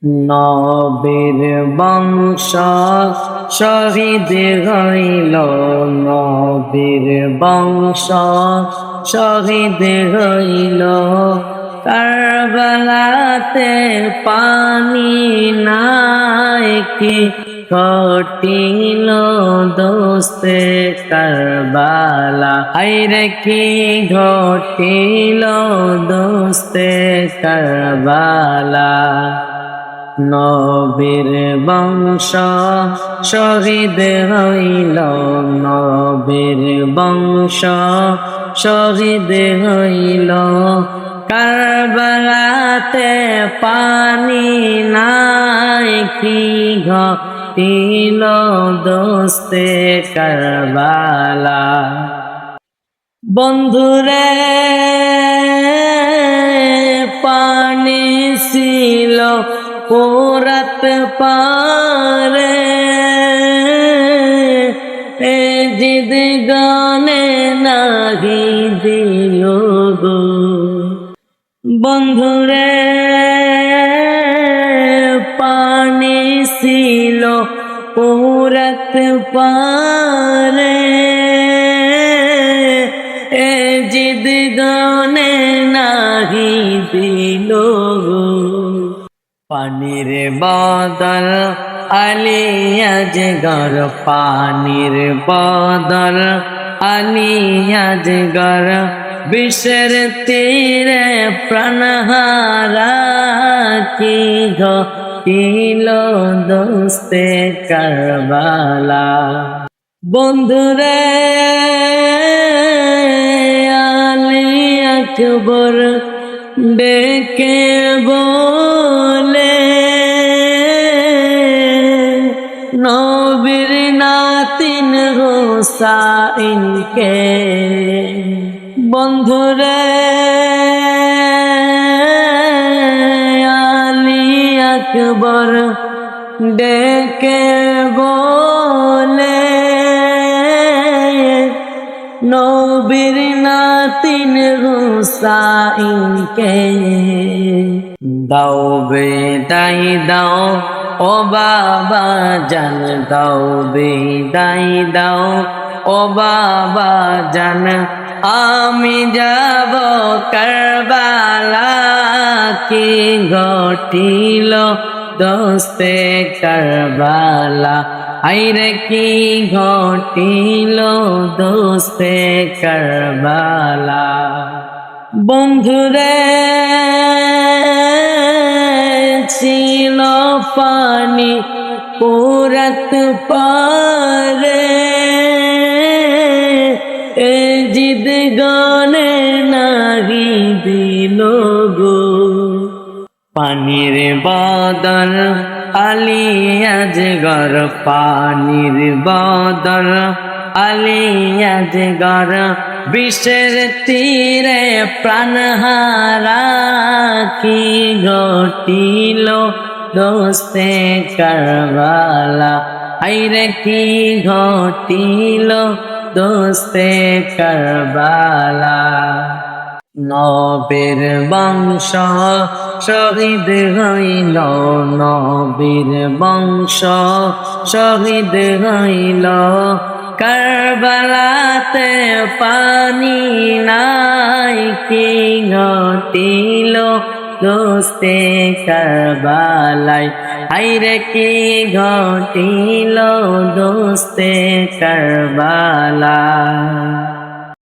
নবীর বংশ শহীদ হইল, নবীর বংশ শহীদ হইল। কারবালাতে পানি নাই কি ঘটিল দোস্তে কারবালা, হায়রে কি ঘটিল দোস্তে কারবালা। নবীর বংশ শহীদ হইল, নবীর বংশ শহীদ হইল। কারবালাতে পানি নাই কি ঘটিল দোস্তে কারবালা। বন্ধুরে পানি ছিল পোরাত পারে, এ জিদ গানে নাহি দিল গো। বন্ধুরে পানি ছিল পোরাত পারে, এ জিদ গানে নাহি দিল গো। পানির বদল আলী আজগর, পানির বদল আলী আজগর। বিষের তীরে প্রাণহারা কি ঘটিল দোস্তে কারবালা। বন্ধুরে আলী আকবর ডেকে বলে, নবীর নাতিন হুসাইনকে। বন্ধুরে আলী আকবর ডেকে বলে, নবীর নাতিন হুসাইনকে। দাও বিদাই দাও ও বাবা জান, দাও বিদাই দাও ও বাবা জান। আমি যাব কারবালা, কি ঘটিল দোস্তে কারবালা, হায়রে কি ঘটিল দোস্তে কারবালা। বন্ধুরে ছিল পানি পোরাত পারে, এ জিদ গানে নাহি দিল গো। পানির বদল আলী আজগর, পানির বদল আলী আজগর। বিষের তীরে প্রাণহারা কি ঘটিল দোস্তে কারবালা, হায়রে কি ঘটিল দোস্তে কারবালা। নবীর বংশ শহীদ হইল, নবীর বংশ শহীদ হইল। কারবালাতে পানি নাই কি ঘটিল দোস্তে কারবালায়, হায়রে কি ঘটিল দোস্তে কারবালা।